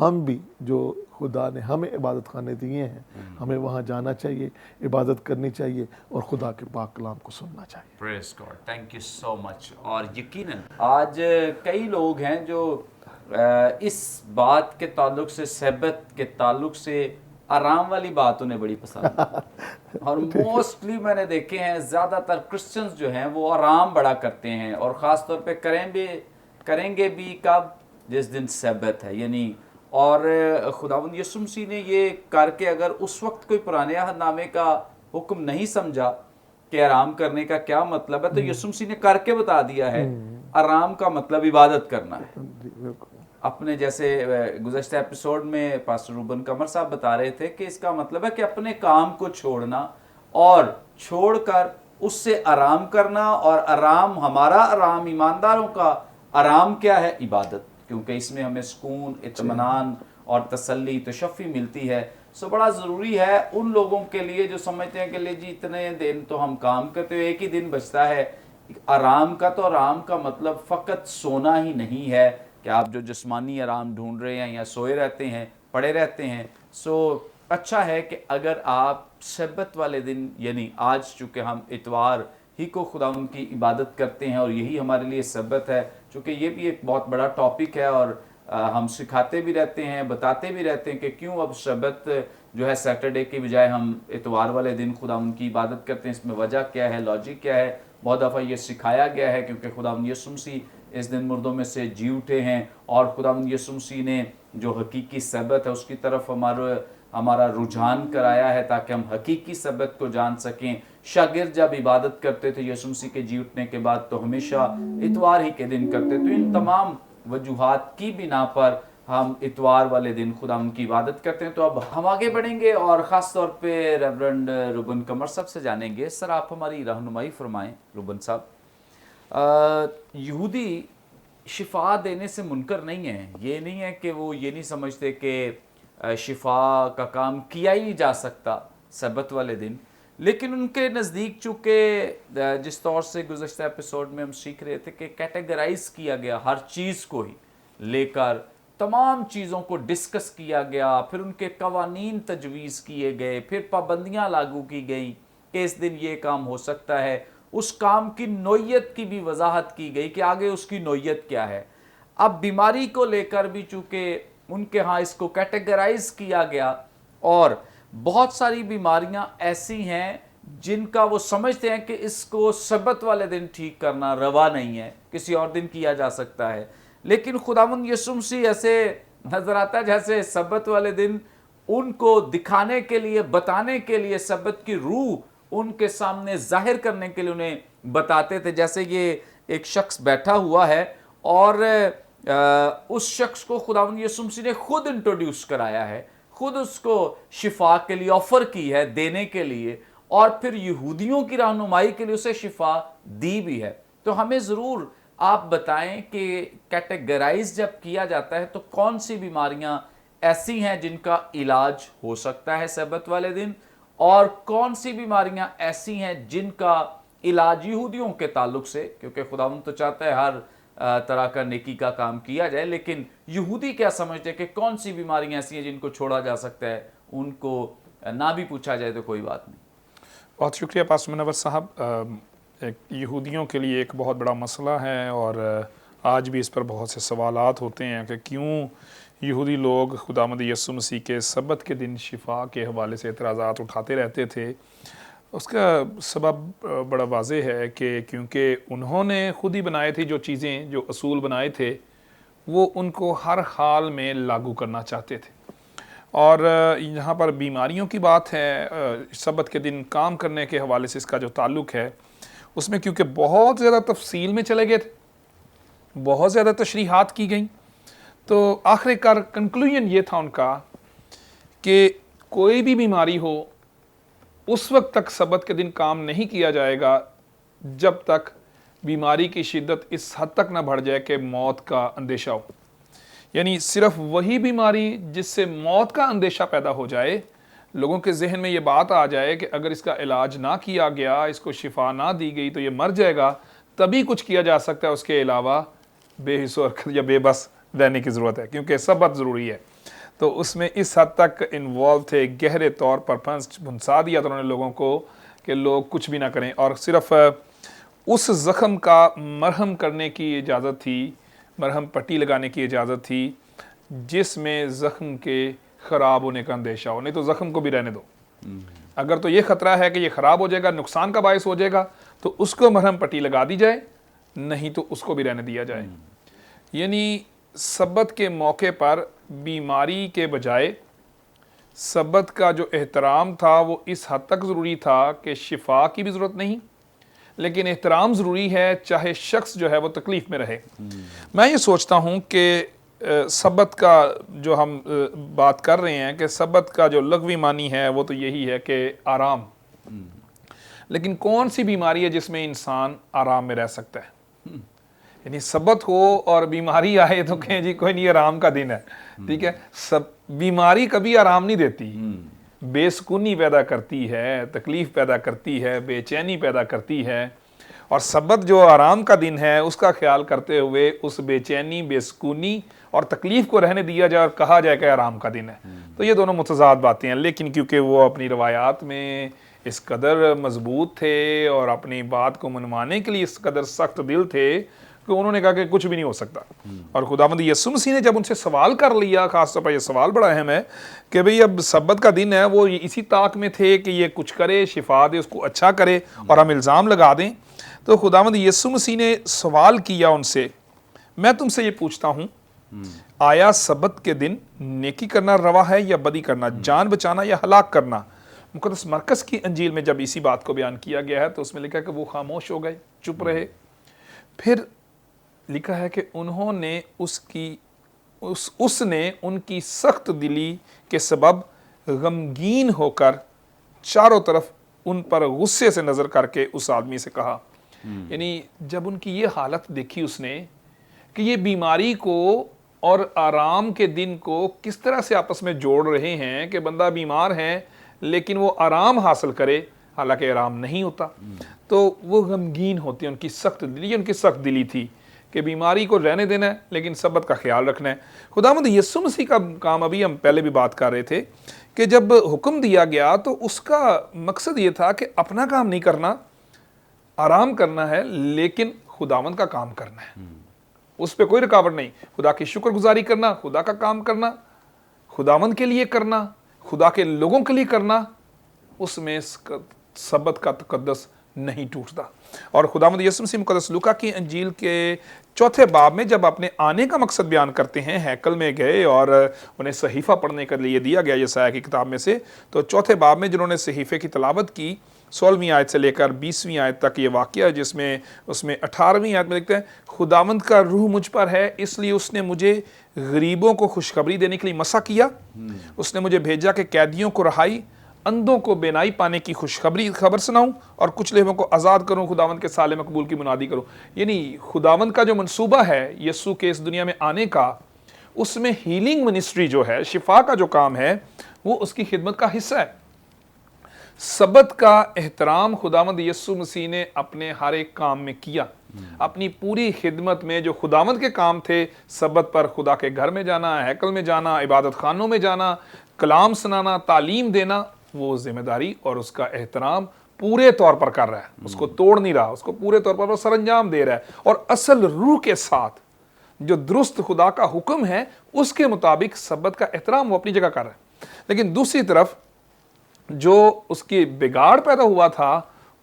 ہم بھی جو خدا نے ہمیں عبادت خانے دیے ہیں, ہمیں وہاں جانا چاہیے, عبادت کرنی چاہیے اور خدا کے پاک کلام کو سننا چاہیے. پریز گاڈ, تھینک یو سو مچ. اور یقیناً آج کئی لوگ ہیں جو اس بات کے تعلق سے, سبت کے تعلق سے آرام والی بات انہیں بڑی پسند ہے. اور موسٹلی میں نے دیکھے ہیں زیادہ تر کرسچنز جو ہیں وہ آرام بڑا کرتے ہیں, اور خاص طور پہ کریں گے بھی کب, جس دن سبت ہے. یعنی اور خداوند یسوع مسیح نے یہ کر کے اگر اس وقت کوئی پرانے عہد نامے کا حکم نہیں سمجھا کہ آرام کرنے کا کیا مطلب ہے, تو یسوع مسیح نے کر کے بتا دیا ہے آرام کا مطلب عبادت کرنا ہے. اپنے جیسے گزشتہ ایپیسوڈ میں پاسٹر روبن قمر صاحب بتا رہے تھے کہ اس کا مطلب ہے کہ اپنے کام کو چھوڑنا اور چھوڑ کر اس سے آرام کرنا. اور آرام, ہمارا آرام, ایمانداروں کا آرام کیا ہے؟ عبادت, کیونکہ اس میں ہمیں سکون, اطمینان اور تسلی, تشفی ملتی ہے. سو بڑا ضروری ہے ان لوگوں کے لیے جو سمجھتے ہیں کہ لے جی اتنے دن تو ہم کام کرتے ہوئے ایک ہی دن بچتا ہے آرام کا. تو آرام کا مطلب فقط سونا ہی نہیں ہے کہ آپ جو جسمانی آرام ڈھونڈ رہے ہیں یا سوئے رہتے ہیں, پڑے رہتے ہیں. سو اچھا ہے کہ اگر آپ سبت والے دن, یعنی آج چونکہ ہم اتوار ہی کو خدا ان کی عبادت کرتے ہیں اور یہی ہمارے لیے سبت ہے, چونکہ یہ بھی ایک بہت بڑا ٹاپک ہے اور ہم سکھاتے بھی رہتے ہیں, بتاتے بھی رہتے ہیں کہ کیوں اب سبت جو ہے سیٹرڈے کی بجائے ہم اتوار والے دن خدا ان کی عبادت کرتے ہیں. اس میں وجہ کیا ہے, لاجک کیا ہے؟ بہت دفعہ یہ سکھایا گیا ہے کیونکہ خدا یسوع مسیح اس دن مردوں میں سے جی اٹھے ہیں, اور خدا یسوع مسیح نے جو حقیقی سبت ہے اس کی طرف ہمارا رجحان کرایا ہے تاکہ ہم حقیقی سبت کو جان سکیں. شاگرد جب عبادت کرتے تھے یسوع مسیح کے جی اٹھنے کے بعد تو ہمیشہ اتوار ہی کے دن کرتے. تو ان تمام وجوہات کی بنا پر ہم اتوار والے دن خدا ان کی عبادت کرتے ہیں. تو اب ہم آگے بڑھیں گے اور خاص طور پہ ریورنڈ روبن قمر صاحب سے جانیں گے. سر آپ ہماری رہنمائی فرمائیں. روبن صاحب, یہودی شفا دینے سے منکر نہیں ہیں. یہ نہیں ہے کہ وہ یہ نہیں سمجھتے کہ شفا کا کام کیا ہی نہیں جا سکتا سبت والے دن, لیکن ان کے نزدیک چونکہ جس طور سے گزشتہ ایپیسوڈ میں ہم سیکھ رہے تھے کہ کیٹیگرائز کیا گیا ہر چیز کو ہی لے کر, تمام چیزوں کو ڈسکس کیا گیا, پھر ان کے قوانین تجویز کیے گئے, پھر پابندیاں لاگو کی گئیں کہ اس دن یہ کام ہو سکتا ہے. اس کام کی نوعیت کی بھی وضاحت کی گئی کہ آگے اس کی نوعیت کیا ہے. اب بیماری کو لے کر بھی چونکہ ان کے ہاں اس کو کیٹیگرائز کیا گیا, اور بہت ساری بیماریاں ایسی ہیں جن کا وہ سمجھتے ہیں کہ اس کو سبت والے دن ٹھیک کرنا روا نہیں ہے, کسی اور دن کیا جا سکتا ہے. لیکن خداوند یسوع مسیح ایسے نظر آتا ہے جیسے سبت والے دن ان کو دکھانے کے لیے, بتانے کے لیے, سبت کی روح ان کے سامنے ظاہر کرنے کے لیے انہیں بتاتے تھے. جیسے یہ ایک شخص بیٹھا ہوا ہے اور اس شخص کو خداوند یسوع مسیح نے خود انٹروڈیوس کرایا ہے, خود اس کو شفا کے لیے آفر کی ہے دینے کے لیے, اور پھر یہودیوں کی رہنمائی کے لیے اسے شفا دی بھی ہے. تو ہمیں ضرور آپ بتائیں کہ کیٹیگرائز جب کیا جاتا ہے تو کون سی بیماریاں ایسی ہیں جن کا علاج ہو سکتا ہے سبت والے دن, اور کون سی بیماریاں ایسی ہیں جن کا علاج یہودیوں کے تعلق سے, کیونکہ خداوند تو چاہتا ہے ہر طرح کا نیکی کا کام کیا جائے, لیکن یہودی کیا سمجھتے ہیں کہ کون سی بیماریاں ایسی ہیں جن کو چھوڑا جا سکتا ہے, ان کو نہ بھی پوچھا جائے تو کوئی بات نہیں. بہت شکریہ پاسٹر منور صاحب. ایک یہودیوں کے لیے ایک بہت بڑا مسئلہ ہے, اور آج بھی اس پر بہت سے سوالات ہوتے ہیں کہ کیوں یہودی لوگ خداوند یسوع مسیح کے سبت کے دن شفا کے حوالے سے اعتراضات اٹھاتے رہتے تھے. اس کا سبب بڑا واضح ہے کہ کیونکہ انہوں نے خود ہی بنائے تھے جو چیزیں, جو اصول بنائے تھے, وہ ان کو ہر حال میں لاگو کرنا چاہتے تھے. اور یہاں پر بیماریوں کی بات ہے, سبت کے دن کام کرنے کے حوالے سے اس کا جو تعلق ہے, اس میں کیونکہ بہت زیادہ تفصیل میں چلے گئے تھے, بہت زیادہ تشریحات کی گئیں, تو آخر کار کنکلوژن یہ تھا ان کا کہ کوئی بھی بیماری ہو اس وقت تک سبت کے دن کام نہیں کیا جائے گا جب تک بیماری کی شدت اس حد تک نہ بڑھ جائے کہ موت کا اندیشہ ہو. یعنی صرف وہی بیماری جس سے موت کا اندیشہ پیدا ہو جائے, لوگوں کے ذہن میں یہ بات آ جائے کہ اگر اس کا علاج نہ کیا گیا, اس کو شفا نہ دی گئی تو یہ مر جائے گا, تبھی کچھ کیا جا سکتا ہے, اس کے علاوہ بے حس و حرکت یا بے بس رہنے کی ضرورت ہے کیونکہ سبت ضروری ہے. تو اس میں اس حد تک انوالو تھے, گہرے طور پر پھنسا دیا تھا انہوں نے لوگوں کو کہ لوگ کچھ بھی نہ کریں, اور صرف اس زخم کا مرہم کرنے کی اجازت تھی, مرہم پٹی لگانے کی اجازت تھی جس میں زخم کے خراب ہونے کا اندیشہ ہو, نہیں تو زخم کو بھی رہنے دو. اگر تو یہ خطرہ ہے کہ یہ خراب ہو جائے گا, نقصان کا باعث ہو جائے گا, تو اس کو مرہم پٹی لگا دی جائے, نہیں تو اس کو بھی رہنے دیا جائے. یعنی سبت کے موقع پر بیماری کے بجائے سبت کا جو احترام تھا وہ اس حد تک ضروری تھا کہ شفا کی بھی ضرورت نہیں, لیکن احترام ضروری ہے چاہے شخص جو ہے وہ تکلیف میں رہے. میں یہ سوچتا ہوں کہ سبت کا جو ہم بات کر رہے ہیں کہ سبت کا جو لغوی معنی ہے وہ تو یہی ہے کہ آرام, لیکن کون سی بیماری ہے جس میں انسان آرام میں رہ سکتا ہے؟ یعنی سبت ہو اور بیماری آئے تو کہیں جی کوئی نہیں آرام کا دن ہے, ٹھیک ہے. بیماری کبھی آرام نہیں دیتی, بے سکونی پیدا کرتی ہے, تکلیف پیدا کرتی ہے, بے چینی پیدا کرتی ہے. اور سبت جو آرام کا دن ہے اس کا خیال کرتے ہوئے اس بے چینی, بے سکونی اور تکلیف کو رہنے دیا جائے اور کہا جائے کہ آرام کا دن ہے. تو یہ دونوں متضاد باتیں ہیں, لیکن کیونکہ وہ اپنی روایات میں اس قدر مضبوط تھے اور اپنی بات کو منوانے کے لیے اس قدر سخت دل تھے کہ انہوں نے کہا کہ کچھ بھی نہیں ہو سکتا. اور خداوند یسوع مسیح نے جب ان سے سوال کر لیا, خاص طور پر یہ سوال بڑا اہم ہے کہ بھئی اب سبت کا دن ہے, وہ اسی طاق میں تھے کہ یہ کچھ کرے, شفا دے, اس کو اچھا کرے اور ہم الزام لگا دیں. تو خداوند یسوع مسیح نے سوال کیا ان سے, میں تم سے یہ پوچھتا ہوں, آیا سبت کے دن نیکی کرنا روا ہے یا بدی کرنا, جان بچانا یا ہلاک کرنا؟ مقدس مرکز کی انجیل میں جب اسی بات کو بیان کیا گیا ہے تو اس میں لکھا ہے کہ وہ خاموش ہو گئے, چپ رہے. پھر لکھا ہے کہ انہوں نے اس نے ان کی سخت دلی کے سبب غمگین ہو کر چاروں طرف ان پر غصے سے نظر کر کے اس آدمی سے کہا. یعنی جب ان کی یہ حالت دیکھی اس نے کہ یہ بیماری کو اور آرام کے دن کو کس طرح سے آپس میں جوڑ رہے ہیں کہ بندہ بیمار ہے لیکن وہ آرام حاصل کرے, حالانکہ آرام نہیں ہوتا, تو وہ غمگین ہوتے ہیں. ان کی سخت دلی, ان کی سخت دلی تھی کہ بیماری کو رہنے دینا ہے لیکن سبت کا خیال رکھنا ہے. خداوند یسوع مسیح کا کام, ابھی ہم پہلے بھی بات کر رہے تھے کہ جب حکم دیا گیا تو اس کا مقصد یہ تھا کہ اپنا کام نہیں کرنا, آرام کرنا ہے, لیکن خداوند کا کام کرنا ہے, اس پہ کوئی رکاوٹ نہیں. خدا کی شکر گزاری کرنا, خدا کا کام کرنا, خداوند کے لیے کرنا, خدا کے لوگوں کے لیے کرنا, اس میں سبت کا تقدس نہیں ٹوٹتا. اور خداوند یسوع مسیح مقدس لوکا کی انجیل کے 4 باب میں جب اپنے آنے کا مقصد بیان کرتے ہیں, ہیکل میں گئے اور انہیں صحیفہ پڑھنے کے لیے دیا گیا یسایہ کی کتاب میں سے, تو 4 باب میں جنہوں نے صحیفے کی تلاوت کی 16ویں آیت سے لے کر 20ویں آیت تک یہ واقعہ ہے, جس میں اس میں 18ویں آیت میں لکھتے ہیں, خداوند کا روح مجھ پر ہے اس لیے اس نے مجھے غریبوں کو خوشخبری دینے کے لیے مسح کیا, اس نے مجھے بھیجا کہ قیدیوں کو رہائی, اندھوں کو بینائی پانے کی خبر سناؤں, اور کچھ لیبوں کو آزاد کروں, خداوند کے سال مقبول کی منادی کروں. یعنی خداوند کا جو منصوبہ ہے یسوع کے اس دنیا میں آنے کا, اس میں ہیلنگ منسٹری جو ہے, شفا کا جو کام ہے, وہ اس کی خدمت کا حصہ ہے. سبت کا احترام خداوند یسوع مسیح نے اپنے ہر ایک کام میں کیا. اپنی پوری خدمت میں جو خداوند کے کام تھے, سبت پر خدا کے گھر میں جانا, ہیکل میں جانا, عبادت خانوں میں جانا, کلام سنانا, تعلیم دینا, وہ ذمہ داری اور اس کا احترام پورے طور پر کر رہا ہے, اس کو توڑ نہیں رہا, اس کو پورے طور پر وہ سر انجام دے رہا ہے, اور اصل روح کے ساتھ جو درست خدا کا حکم ہے اس کے مطابق سبت کا احترام وہ اپنی جگہ کر رہا ہے. لیکن دوسری طرف جو اس کی بگاڑ پیدا ہوا تھا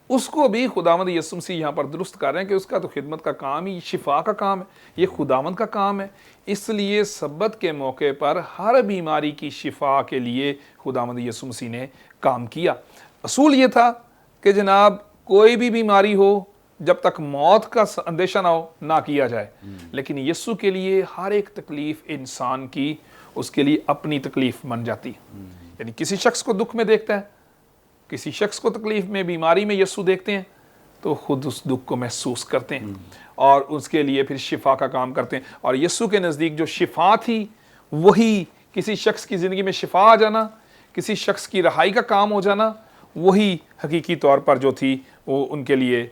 اس کو بھی خداوند یسوع مسیح یہاں پر درست کر رہے ہیں کہ اس کا تو خدمت کا کام ہی شفا کا کام ہے, یہ خداوند کا کام ہے. اس لیے سبت کے موقع پر ہر بیماری کی شفا کے لیے خداوند یسوع مسیح نے کام کیا. اصول یہ تھا کہ جناب کوئی بھی بیماری ہو جب تک موت کا اندیشہ نہ ہو نہ کیا جائے, لیکن یسوع کے لیے ہر ایک تکلیف انسان کی اس کے لیے اپنی تکلیف بن جاتی. یعنی کسی شخص کو دکھ میں دیکھتا ہے, کسی شخص کو تکلیف میں, بیماری میں یسوع دیکھتے ہیں تو خود اس دکھ کو محسوس کرتے ہیں اور اس کے لیے پھر شفا کا کام کرتے ہیں. اور یسوع کے نزدیک جو شفا تھی وہی کسی شخص کی زندگی میں شفا آ جانا, کسی شخص کی رہائی کا کام ہو جانا, وہی حقیقی طور پر جو تھی وہ ان کے لیے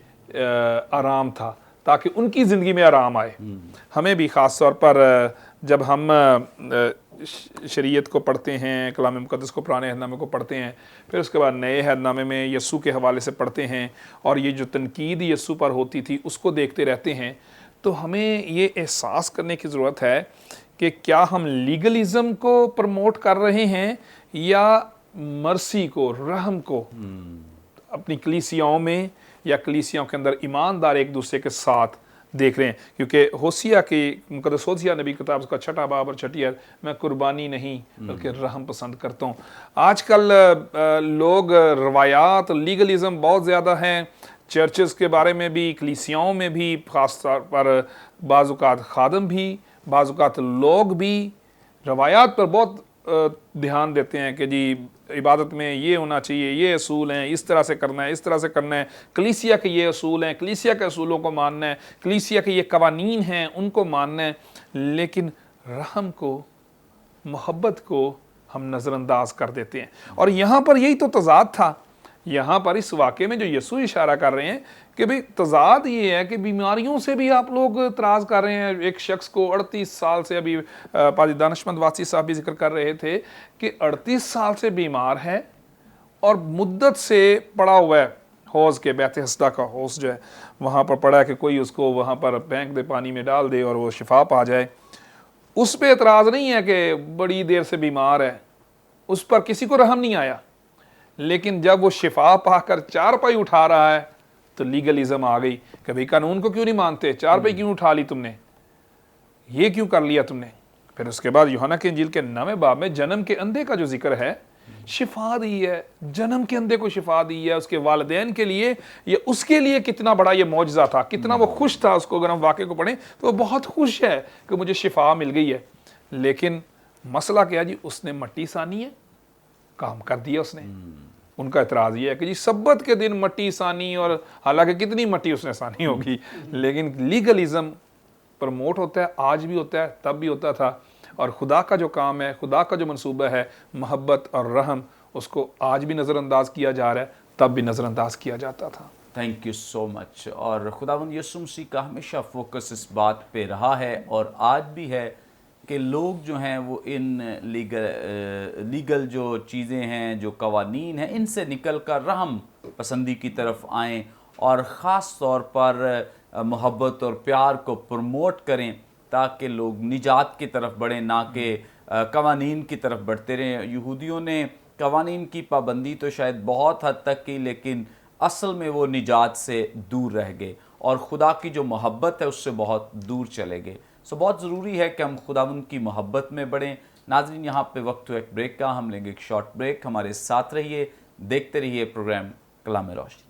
آرام تھا, تاکہ ان کی زندگی میں آرام آئے. ہمیں بھی خاص طور پر جب ہم شریعت کو پڑھتے ہیں، کلام مقدس کو، پرانے عہد نامے کو پڑھتے ہیں، پھر اس کے بعد نئے عہد نامے میں یسوع کے حوالے سے پڑھتے ہیں اور یہ جو تنقید یسوع پر ہوتی تھی اس کو دیکھتے رہتے ہیں، تو ہمیں یہ احساس کرنے کی ضرورت ہے کہ کیا ہم لیگلزم کو پروموٹ کر رہے ہیں یا مرسی کو، رحم کو اپنی کلیسیاؤں میں یا کلیسیاؤں کے اندر ایماندار ایک دوسرے کے ساتھ دیکھ رہے ہیں. کیونکہ ہوسیہ کی مقدس ہوسیہ نبی کتاب اس کا 6 باب اور 6 آیت، میں قربانی نہیں بلکہ رحم پسند کرتا ہوں. آج کل لوگ روایات، لیگلزم بہت زیادہ ہیں، چرچز کے بارے میں بھی، کلیسیاؤں میں بھی، خاص طور پر بعض اوقات خادم بھی، بعض اوقات لوگ بھی روایات پر بہت دھیان دیتے ہیں کہ جی عبادت میں یہ ہونا چاہیے، یہ اصول ہیں، اس طرح سے کرنا ہے، اس طرح سے کرنا ہے، کلیسیا کے یہ اصول ہیں، کلیسیا کے اصولوں کو ماننا ہے، کلیسیا کے یہ قوانین ہیں ان کو ماننا ہے. لیکن رحم کو، محبت کو ہم نظر انداز کر دیتے ہیں. اور یہاں پر یہی تو تضاد تھا. یہاں پر اس واقعے میں جو یسوع اشارہ کر رہے ہیں کہ بھئی تضاد یہ ہے کہ بیماریوں سے بھی آپ لوگ اعتراض کر رہے ہیں. ایک شخص کو 38 سال سے، ابھی پادری دانشمند واسی صاحب بھی ذکر کر رہے تھے کہ 38 سال سے بیمار ہے اور مدت سے پڑا ہوا ہے حوض کے، بیت حسدہ کا حوض جو ہے وہاں پر پڑا ہے کہ کوئی اس کو وہاں پر پھینک دے، پانی میں ڈال دے اور وہ شفا پا جائے. اس پہ اعتراض نہیں ہے کہ بڑی دیر سے بیمار ہے، اس پر کسی کو رحم نہیں آیا. لیکن جب وہ شفا پا کر چارپائی اٹھا رہا ہے تو لیگلزم آ گئی کہ بھئی قانون کو کیوں نہیں مانتے، چارپائی کیوں اٹھا لی تم نے، یہ کیوں کر لیا تم نے. پھر اس کے بعد یوحنا کے انجیل کے 9 باب میں جنم کے اندھے کا جو ذکر ہے، شفا دی ہے، جنم کے اندھے کو شفا دی ہے. اس کے والدین کے لیے، یہ اس کے لیے کتنا بڑا یہ معجزہ تھا، کتنا وہ خوش تھا. اس کو اگر ہم واقعے کو پڑھیں تو وہ بہت خوش ہے کہ مجھے شفا مل گئی ہے. لیکن مسئلہ کیا جی، اس نے مٹی سانی ہے، کام کر دیا اس نے. ان کا اعتراض یہ ہے کہ جی سبت کے دن مٹی سانی، اور حالانکہ کتنی مٹی اس نے سانی ہوگی. لیکن لیگلزم پروموٹ ہوتا ہے، آج بھی ہوتا ہے، تب بھی ہوتا تھا. اور خدا کا جو کام ہے، خدا کا جو منصوبہ ہے، محبت اور رحم، اس کو آج بھی نظر انداز کیا جا رہا ہے، تب بھی نظر انداز کیا جاتا تھا. تھینک یو سو مچ. اور خداوند یسوع مسیح کا ہمیشہ فوکس اس بات پہ رہا ہے اور آج بھی ہے کہ لوگ جو ہیں وہ ان لیگل جو چیزیں ہیں، جو قوانین ہیں، ان سے نکل کر رحم پسندی کی طرف آئیں اور خاص طور پر محبت اور پیار کو پروموٹ کریں تاکہ لوگ نجات کی طرف بڑھیں، نہ کہ قوانین کی طرف بڑھتے رہیں. یہودیوں نے قوانین کی پابندی تو شاید بہت حد تک کی، لیکن اصل میں وہ نجات سے دور رہ گئے اور خدا کی جو محبت ہے اس سے بہت دور چلے گئے. بہت ضروری ہے کہ ہم خداوند کی محبت میں بڑھیں. ناظرین، یہاں پہ وقت ہو ایک بریک کا، ہم لیں گے ایک شارٹ بریک. ہمارے ساتھ رہیے، دیکھتے رہیے پروگرام کلام روشنی.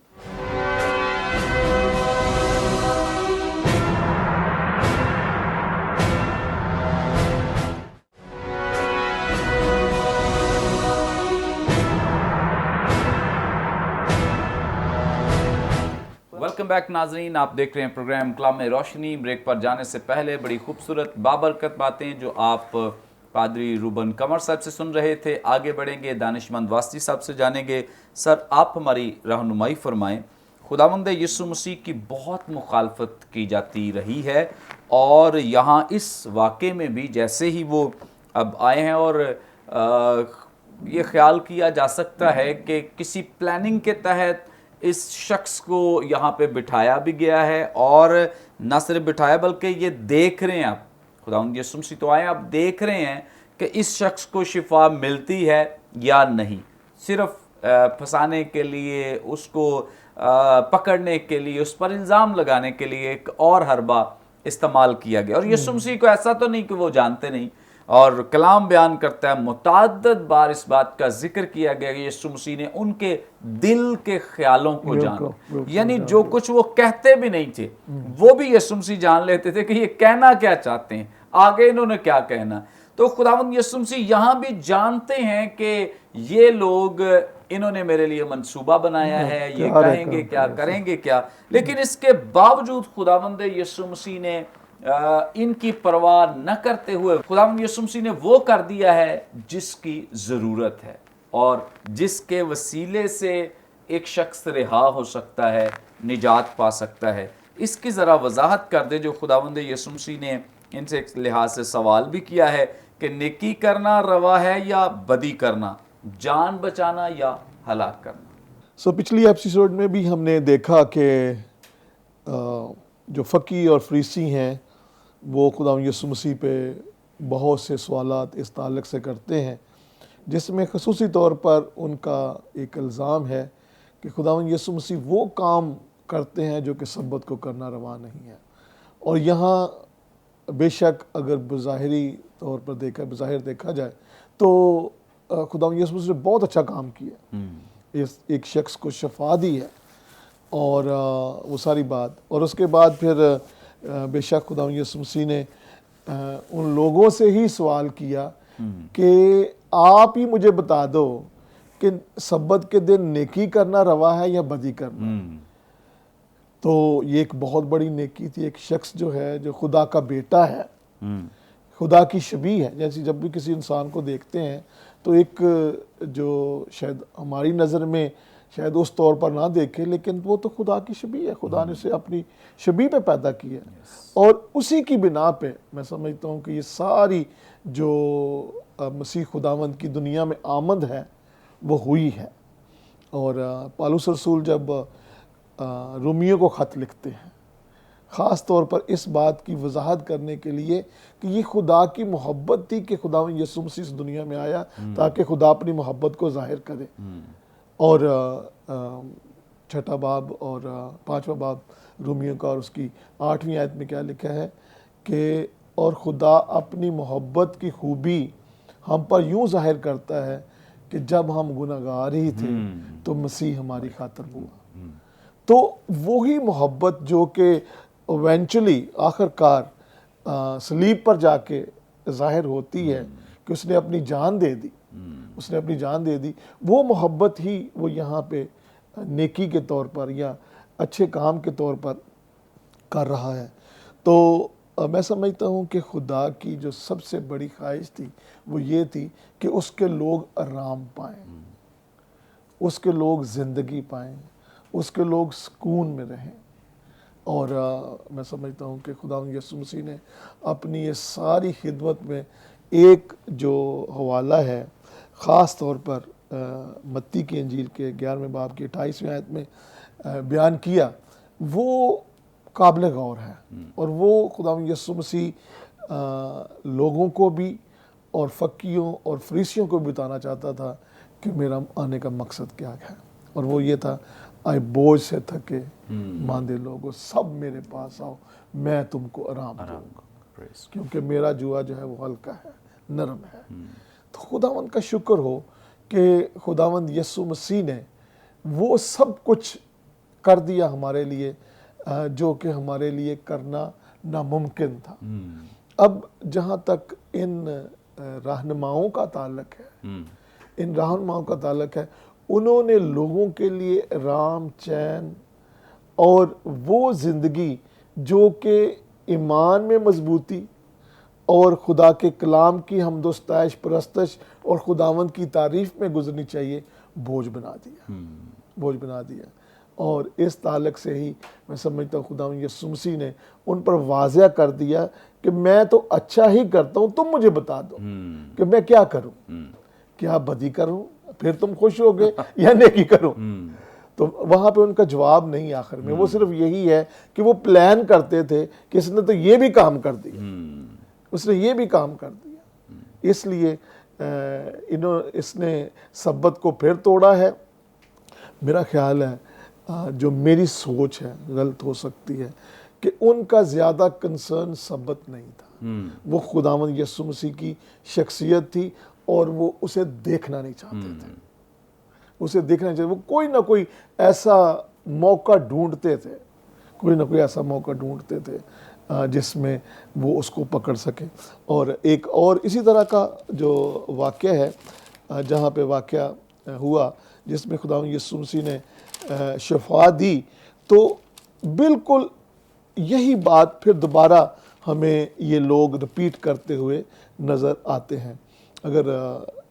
ویلکم بیک ناظرین، آپ دیکھ رہے ہیں پروگرام کلام روشنی. بریک پر جانے سے پہلے بڑی خوبصورت بابرکت باتیں جو آپ پادری روبن قمر صاحب سے سن رہے تھے. آگے بڑھیں گے، دانشمند واسطی صاحب سے جانیں گے. سر، آپ ہماری رہنمائی فرمائیں. خداوند یسوع مسیح کی بہت مخالفت کی جاتی رہی ہے اور یہاں اس واقعے میں بھی جیسے ہی وہ اب آئے ہیں اور یہ خیال کیا جا سکتا ہے کہ کسی پلاننگ کے تحت اس شخص کو یہاں پہ بٹھایا بھی گیا ہے، اور نہ صرف بٹھایا بلکہ یہ دیکھ رہے ہیں. آپ خداوند یسوع مسیح تو آئے، آپ دیکھ رہے ہیں کہ اس شخص کو شفا ملتی ہے یا نہیں. صرف پھنسانے کے لیے، اس کو پکڑنے کے لیے، اس پر الزام لگانے کے لیے ایک اور حربہ استعمال کیا گیا. اور یسوع مسیح کو ایسا تو نہیں کہ وہ جانتے نہیں، اور کلام بیان کرتا ہے، متعدد بار اس بات کا ذکر کیا گیا کہ یسوع مسیح نے ان کے دل کے خیالوں کو جانا. یعنی جو کچھ وہ کہتے بھی نہیں تھے وہ بھی یسوع مسیح جان لیتے تھے کہ یہ کہنا کیا چاہتے ہیں، آگے انہوں نے کیا کہنا. تو خداوند یسوع مسیح یہاں بھی جانتے ہیں کہ یہ لوگ، انہوں نے میرے لیے منصوبہ بنایا ہے، یہ کہیں گے کیا، کریں گے کیا. لیکن اس کے باوجود خداوند یسوع مسیح نے ان کی پرواہ نہ کرتے ہوئے خداوند یسوع مسیح نے وہ کر دیا ہے جس کی ضرورت ہے اور جس کے وسیلے سے ایک شخص رہا ہو سکتا ہے، نجات پا سکتا ہے. اس کی ذرا وضاحت کر دے جو خداوند یسوع مسیح نے ان سے ایک لحاظ سے سوال بھی کیا ہے کہ نیکی کرنا روا ہے یا بدی کرنا، جان بچانا یا ہلاک کرنا؟ پچھلی ایپیسوڈ میں بھی ہم نے دیکھا کہ جو فقی اور فریسی ہیں وہ خداوند یسوع مسیح پہ بہت سے سوالات اس تعلق سے کرتے ہیں، جس میں خصوصی طور پر ان کا ایک الزام ہے کہ خداوند یسوع مسیح وہ کام کرتے ہیں جو کہ سبت کو کرنا روا نہیں ہے۔ اور یہاں بے شک اگر بظاہری طور پر بظاہر دیکھا جائے تو خداوند یسوع مسیح نے بہت اچھا کام کیا، ایک شخص کو شفا دی ہے اور وہ ساری بات، اور اس کے بعد پھر بے شک خداوند یسوع مسیح نے ان لوگوں سے ہی سوال کیا کہ آپ ہی مجھے بتا دو کہ سبت کے دن نیکی کرنا روا ہے یا بدی کرنا۔ تو یہ ایک بہت بڑی نیکی تھی، ایک شخص جو ہے جو خدا کا بیٹا ہے، خدا کی شبیہ ہے، جیسے جب بھی کسی انسان کو دیکھتے ہیں تو ایک جو شاید ہماری نظر میں شاید اس طور پر نہ دیکھے، لیکن وہ تو خدا کی شبیہ ہے، خدا نے اسے اپنی شبیہ پہ پیدا کیا ہے، اور اسی کی بنا پہ میں سمجھتا ہوں کہ یہ ساری جو مسیح خداوند کی دنیا میں آمد ہے وہ ہوئی ہے۔ اور پالوس رسول جب رومیوں کو خط لکھتے ہیں خاص طور پر اس بات کی وضاحت کرنے کے لیے کہ یہ خدا کی محبت تھی کہ خداوند یسوع مسیح اس دنیا میں آیا تاکہ خدا اپنی محبت کو ظاہر کرے، اور چھٹا باب اور 5واں باب رومیوں کا اور اس کی 8ویں آیت میں کیا لکھا ہے کہ اور خدا اپنی محبت کی خوبی ہم پر یوں ظاہر کرتا ہے کہ جب ہم گناہگار ہی تھے تو مسیح ہماری خاطر ہوا۔ تو وہی محبت جو کہ ایونچولی آخر کار صلیب پر جا کے ظاہر ہوتی ہے کہ اس نے اپنی جان دے دی، اس نے اپنی جان دے دی، وہ محبت ہی وہ یہاں پہ نیکی کے طور پر یا اچھے کام کے طور پر کر رہا ہے۔ تو میں سمجھتا ہوں کہ خدا کی جو سب سے بڑی خواہش تھی وہ یہ تھی کہ اس کے لوگ آرام پائیں، اس کے لوگ زندگی پائیں، اس کے لوگ سکون میں رہیں۔ اور میں سمجھتا ہوں کہ خداوند یسوع مسیح نے اپنی اس ساری خدمت میں ایک جو حوالہ ہے خاص طور پر متی کی انجیل کے 11ویں باب کی 28ویں آیت میں بیان کیا، وہ قابل غور ہے، اور وہ خداوند یسوع مسیح لوگوں کو بھی اور فقیوں اور فریسیوں کو بھی بتانا چاہتا تھا کہ میرا آنے کا مقصد کیا ہے، اور وہ یہ تھا آئے بوجھ سے تھکے ماندے لوگوں سب میرے پاس آؤ، میں تم کو آرام دوں گا، کیونکہ میرا جوا جو ہے وہ ہلکا ہے، نرم ہے۔ تو خداوند کا شکر ہو کہ خداوند یسوع مسیح نے وہ سب کچھ کر دیا ہمارے لیے جو کہ ہمارے لیے کرنا ناممکن تھا۔ اب جہاں تک ان رہنماؤں کا تعلق ہے، ان رہنماؤں کا تعلق ہے، انہوں نے لوگوں کے لیے آرام، چین اور وہ زندگی جو کہ ایمان میں مضبوطی اور خدا کے کلام کی حمد و ستائش، پرستش اور خداوند کی تعریف میں گزرنی چاہیے، بوجھ بنا دیا، بوجھ بنا دیا۔ اور اس تعلق سے ہی میں سمجھتا ہوں خداوند یسوع مسیح نے ان پر واضح کر دیا کہ میں تو اچھا ہی کرتا ہوں، تم مجھے بتا دو کہ میں کیا کروں، کیا بدی کروں پھر تم خوش ہوگے یا نیکی کروں۔ تو وہاں پہ ان کا جواب نہیں آخر میں، وہ صرف یہی ہے کہ وہ پلان کرتے تھے کہ اس نے تو یہ بھی کام کر دیا، اس نے یہ بھی کام کر دیا، اس لیے اس نے سبت کو پھر توڑا ہے۔ میرا خیال ہے جو میری سوچ ہے غلط ہو سکتی ہے کہ ان کا زیادہ کنسرن سبت نہیں تھا، وہ خداوند یسوع مسیح کی شخصیت تھی اور وہ اسے دیکھنا نہیں چاہتے تھے، اسے دیکھنا چاہتے، وہ کوئی نہ کوئی ایسا موقع ڈھونڈتے تھے، کوئی نہ کوئی ایسا موقع ڈھونڈتے تھے جس میں وہ اس کو پکڑ سکے۔ اور ایک اور اسی طرح کا جو واقعہ ہے جہاں پہ واقعہ ہوا جس میں خداوند یسوع مسیح نے شفا دی، تو بالکل یہی بات پھر دوبارہ ہمیں یہ لوگ رپیٹ کرتے ہوئے نظر آتے ہیں۔ اگر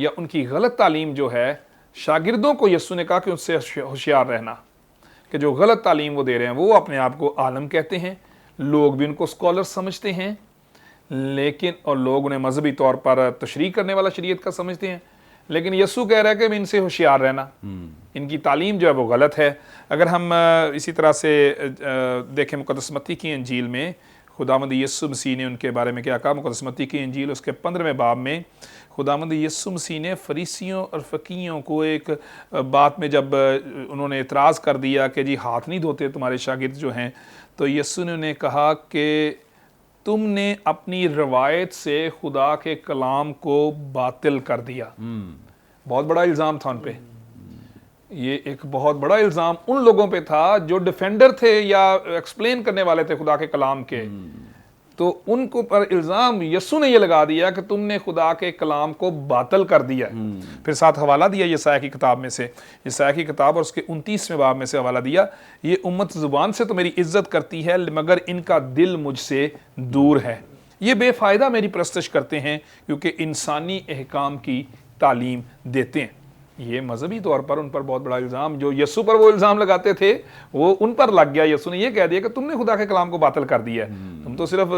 یا ان کی غلط تعلیم جو ہے، شاگردوں کو یسوع نے کہا کہ ان سے ہوشیار رہنا، کہ جو غلط تعلیم وہ دے رہے ہیں، وہ اپنے آپ کو عالم کہتے ہیں، لوگ بھی ان کو اسکالر سمجھتے ہیں، لیکن اور لوگ انہیں مذہبی طور پر تشریح کرنے والا شریعت کا سمجھتے ہیں، لیکن یسوع کہہ رہا ہے کہ ان سے ہوشیار رہنا، ان کی تعلیم جو ہے وہ غلط ہے۔ اگر ہم اسی طرح سے دیکھیں مقدس متی کی انجیل میں خداوند یسوع مسیح نے ان کے بارے میں کیا کہا۔ مقدس متی کی انجیل اس کے 15ویں باب میں خداوند یسوع مسیح نے فریسیوں اور فقیہوں کو ایک بات میں جب انہوں نے اعتراض کر دیا کہ جی ہاتھ نہیں دھوتے تمہارے شاگرد جو ہیں، تو یسوع نے انہیں کہا کہ تم نے اپنی روایت سے خدا کے کلام کو باطل کر دیا۔ بہت بڑا الزام تھا ان پہ، یہ ایک بہت بڑا الزام ان لوگوں پہ تھا جو ڈیفینڈر تھے یا ایکسپلین کرنے والے تھے خدا کے کلام کے، تو ان کو پر الزام یسوع نے یہ لگا دیا کہ تم نے خدا کے کلام کو باطل کر دیا ہے۔ پھر ساتھ حوالہ دیا یسایہ کی کتاب میں سے، یسایہ کی کتاب اور اس کے 29ویں باب میں سے حوالہ دیا، یہ امت زبان سے تو میری عزت کرتی ہے مگر ان کا دل مجھ سے دور ہے، یہ بے فائدہ میری پرستش کرتے ہیں کیونکہ انسانی احکام کی تعلیم دیتے ہیں۔ یہ مذہبی طور پر ان پر بہت بڑا الزام، جو یسوع پر وہ الزام لگاتے تھے وہ ان پر لگ گیا۔ یسوع نے یہ کہہ دیا کہ تم نے خدا کے کلام کو باطل کر دیا ہے، تم تو صرف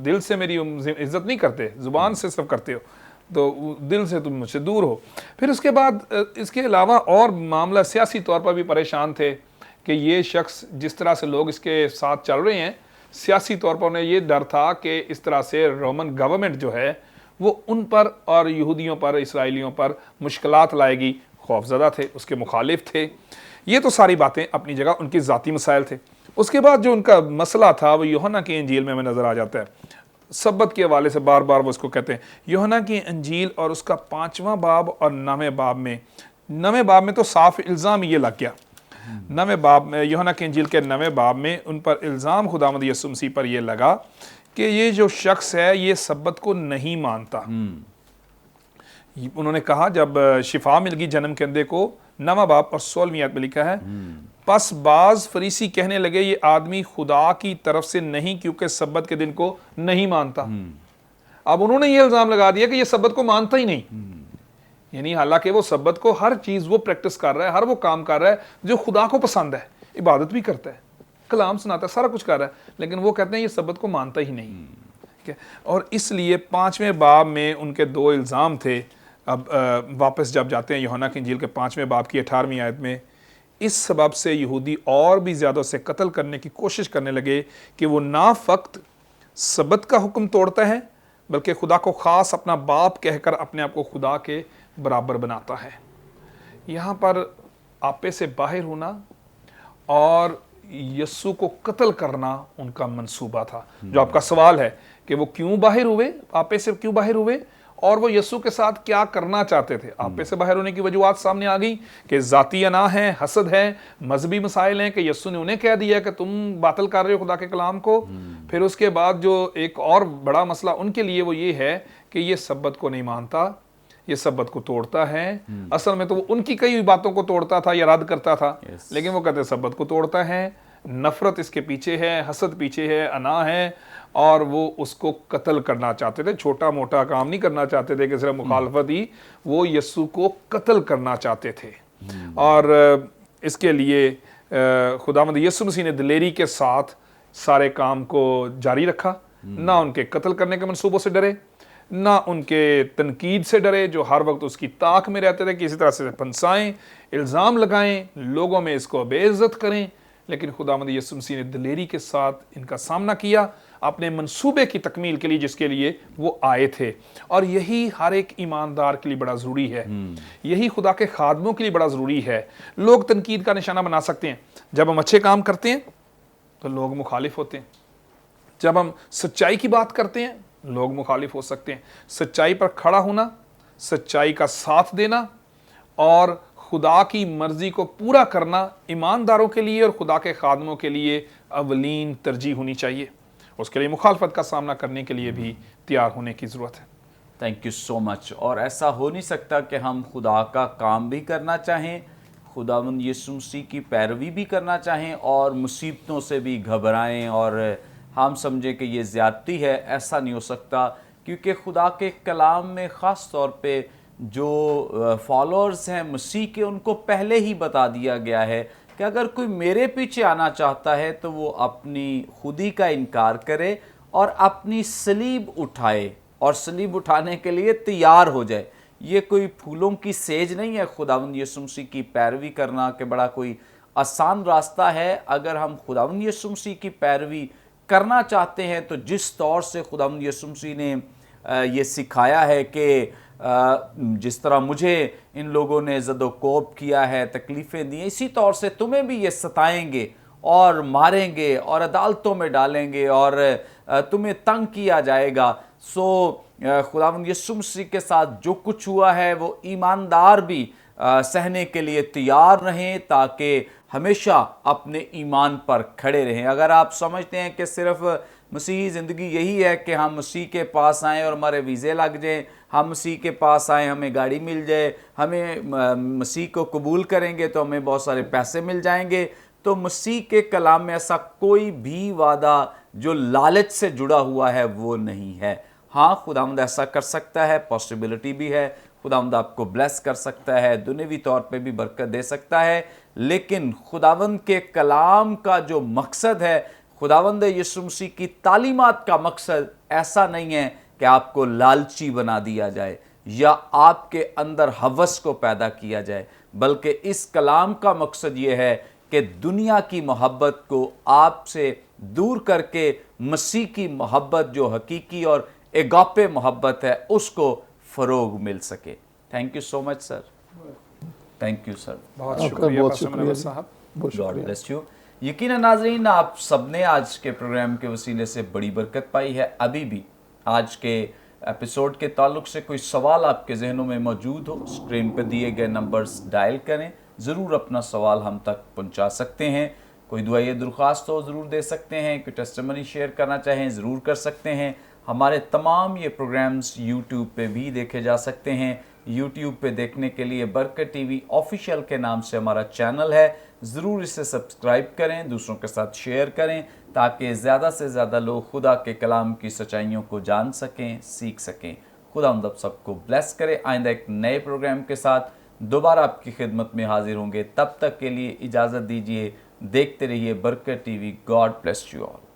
دل سے میری عزت نہیں کرتے، زبان سے صرف کرتے ہو، تو دل سے تم مجھ سے دور ہو۔ پھر اس کے بعد اس کے علاوہ اور معاملہ سیاسی طور پر بھی پریشان تھے کہ یہ شخص جس طرح سے لوگ اس کے ساتھ چل رہے ہیں، سیاسی طور پر انہیں یہ ڈر تھا کہ اس طرح سے رومن گورنمنٹ جو ہے وہ ان پر اور یہودیوں پر، اسرائیلیوں پر مشکلات لائے گی، خوف زدہ تھے، اس کے مخالف تھے۔ یہ تو ساری باتیں اپنی جگہ ان کی ذاتی مسائل تھے۔ اس کے بعد جو ان کا مسئلہ تھا وہ یوحنا کی انجیل میں ہمیں نظر آ جاتا ہے، سبت کے حوالے سے بار بار وہ اس کو کہتے ہیں۔ یوحنا کی انجیل اور اس کا 5واں باب اور 9ویں باب میں، 9ویں باب میں تو صاف الزام یہ لگ گیا، 9ویں باب میں، یوحنا کی انجیل کے 9ویں باب میں ان پر الزام خداوند یسوع مسیح پر یہ لگا کہ یہ جو شخص ہے یہ سبت کو نہیں مانتا۔ انہوں نے کہا جب شفا مل گئی جنم کے اندھے کو، 9واں باب اور 16ویں آیت میں لکھا ہے، پس بعض فریسی کہنے لگے یہ آدمی خدا کی طرف سے نہیں کیونکہ سبت کے دن کو نہیں مانتا۔ اب انہوں نے یہ الزام لگا دیا کہ یہ سبت کو مانتا ہی نہیں، یعنی حالانکہ وہ سبت کو ہر چیز وہ پریکٹس کر رہا ہے، ہر وہ کام کر رہا ہے جو خدا کو پسند ہے، عبادت بھی کرتا ہے، کلام سناتا ہے، سارا کچھ کر رہا ہے، لیکن وہ کہتے ہیں یہ سبت کو مانتا ہی نہیں۔ اور اس لیے 5ویں باب میں ان کے 2 الزام تھے۔ اب واپس جب جاتے ہیں یوحنا کی انجیل کے 5ویں باب کی 18ویں آیت میں، اس سبب سے یہودی اور بھی زیادہ اسے قتل کرنے کی کوشش کرنے لگے کہ وہ نہ فقط سبت کا حکم توڑتا ہے بلکہ خدا کو خاص اپنا باپ کہہ کر اپنے آپ کو خدا کے برابر بناتا ہے۔ یہاں پر آپے سے باہر ہونا اور یسوع کو قتل کرنا ان کا منصوبہ تھا۔ جو آپ کا سوال ہے کہ وہ کیوں باہر ہوئے، آپے سے کیوں باہر ہوئے، اور وہ یسوع کے ساتھ کیا کرنا چاہتے تھے۔ آپے سے باہر ہونے کی وجوہات سامنے آ گئی کہ ذاتی انا ہے، حسد ہے، مذہبی مسائل ہیں کہ یسوع نے انہیں کہہ دیا کہ تم باطل کر رہے ہو خدا کے کلام کو۔ پھر اس کے بعد جو ایک اور بڑا مسئلہ ان کے لیے وہ یہ ہے کہ یہ سبت کو نہیں مانتا، یہ سبت کو توڑتا ہے۔ اصل میں تو وہ ان کی کئی باتوں کو توڑتا تھا یا رد کرتا تھا، لیکن وہ کہتے ہیں سبت کو توڑتا ہے۔ نفرت اس کے پیچھے ہے، حسد پیچھے ہے، انا ہے، اور وہ اس کو قتل کرنا چاہتے تھے۔ چھوٹا موٹا کام نہیں کرنا چاہتے تھے کہ صرف مخالفت ہی، وہ یسوع کو قتل کرنا چاہتے تھے۔ اور اس کے لیے خداوند یسوع مسیح نے دلیری کے ساتھ سارے کام کو جاری رکھا، نہ ان کے قتل کرنے کے منصوبوں سے ڈرے، نہ ان کے تنقید سے ڈرے جو ہر وقت اس کی طاق میں رہتے تھے کہ اسی طرح سے پھنسائیں، الزام لگائیں، لوگوں میں اس کو بے عزت کریں۔ لیکن خداوند یسوع مسیح نے دلیری کے ساتھ ان کا سامنا کیا اپنے منصوبے کی تکمیل کے لیے جس کے لیے وہ آئے تھے۔ اور یہی ہر ایک ایماندار کے لیے بڑا ضروری ہے، یہی خدا کے خادموں کے لیے بڑا ضروری ہے۔ لوگ تنقید کا نشانہ بنا سکتے ہیں، جب ہم اچھے کام کرتے ہیں تو لوگ مخالف ہوتے ہیں، جب ہم سچائی کی بات کرتے ہیں لوگ مخالف ہو سکتے ہیں۔ سچائی پر کھڑا ہونا، سچائی کا ساتھ دینا اور خدا کی مرضی کو پورا کرنا ایمانداروں کے لیے اور خدا کے خادموں کے لیے اولین ترجیح ہونی چاہیے۔ اس کے لیے مخالفت کا سامنا کرنے کے لیے بھی تیار ہونے کی ضرورت ہے۔ تھینک یو سو مچ۔ اور ایسا ہو نہیں سکتا کہ ہم خدا کا کام بھی کرنا چاہیں، خداوند یسوع مسیح کی پیروی بھی کرنا چاہیں اور مصیبتوں سے بھی گھبرائیں اور ہم سمجھیں کہ یہ زیادتی ہے۔ ایسا نہیں ہو سکتا، کیونکہ خدا کے کلام میں خاص طور پہ جو فالوورز ہیں مسیح کے ان کو پہلے ہی بتا دیا گیا ہے کہ اگر کوئی میرے پیچھے آنا چاہتا ہے تو وہ اپنی خودی کا انکار کرے اور اپنی صلیب اٹھائے اور صلیب اٹھانے کے لیے تیار ہو جائے۔ یہ کوئی پھولوں کی سیج نہیں ہے خداوند یسوع مسیح کی پیروی کرنا کہ بڑا کوئی آسان راستہ ہے۔ اگر ہم خداوند یسوع مسیح کی پیروی کرنا چاہتے ہیں تو جس طور سے خداوند یسوع مسیح نے یہ سکھایا ہے کہ جس طرح مجھے ان لوگوں نے زد و کوب کیا ہے، تکلیفیں دی، اسی طور سے تمہیں بھی یہ ستائیں گے اور ماریں گے اور عدالتوں میں ڈالیں گے اور تمہیں تنگ کیا جائے گا۔ سو خداوند یسوع مسیح کے ساتھ جو کچھ ہوا ہے وہ ایماندار بھی سہنے کے لیے تیار رہیں تاکہ ہمیشہ اپنے ایمان پر کھڑے رہیں۔ اگر آپ سمجھتے ہیں کہ صرف مسیحی زندگی یہی ہے کہ ہم مسیح کے پاس آئیں اور ہمارے ویزے لگ جائیں، ہم مسیح کے پاس آئیں ہمیں گاڑی مل جائے، ہمیں مسیح کو قبول کریں گے تو ہمیں بہت سارے پیسے مل جائیں گے، تو مسیح کے کلام میں ایسا کوئی بھی وعدہ جو لالچ سے جڑا ہوا ہے وہ نہیں ہے۔ ہاں خداوند ایسا کر سکتا ہے، پاسبلٹی بھی ہے، خداوند آپ کو بلیس کر سکتا ہے، دنیوی طور پہ بھی برکت دے سکتا ہے، لیکن خداوند کے کلام کا جو مقصد ہے، خداوند یسوع مسیح کی تعلیمات کا مقصد ایسا نہیں ہے کہ آپ کو لالچی بنا دیا جائے یا آپ کے اندر ہوس کو پیدا کیا جائے، بلکہ اس کلام کا مقصد یہ ہے کہ دنیا کی محبت کو آپ سے دور کر کے مسیح کی محبت جو حقیقی اور اگاپے محبت ہے اس کو فروغ مل سکے۔ Thank you so much sir, thank you sir, بہت آپ کا شکریہ بہت پاسٹر شکریہ منور جی، صاحب۔ بہت گاڈ شکریہ۔ Bless you. یقیناً ناظرین آپ سب نے آج کے پروگرام کے وسیلے سے بڑی برکت پائی ہے۔ ابھی بھی آج کے ایپیسوڈ کے تعلق سے کوئی سوال آپ کے ذہنوں میں موجود ہو، اسکرین پہ دیے گئے نمبرز ڈائل کریں، ضرور اپنا سوال ہم تک پہنچا سکتے ہیں۔ کوئی دعائیہ درخواست ہو ضرور دے سکتے ہیں، کوئی ٹیسٹیمنی شیئر کرنا چاہیں ضرور کر سکتے ہیں۔ ہمارے تمام یہ پروگرامز یوٹیوب پہ بھی دیکھے جا سکتے ہیں۔ یوٹیوب پہ دیکھنے کے لیے برکت ٹی وی آفیشیل کے نام سے ہمارا چینل ہے، ضرور اسے سبسکرائب کریں، دوسروں کے ساتھ شیئر کریں تاکہ زیادہ سے زیادہ لوگ خدا کے کلام کی سچائیوں کو جان سکیں، سیکھ سکیں۔ خدا ہم سب کو بلیس کرے۔ آئندہ ایک نئے پروگرام کے ساتھ دوبارہ آپ کی خدمت میں حاضر ہوں گے، تب تک کے لیے اجازت دیجیے۔ دیکھتے رہیے برکت T V. God bless you all.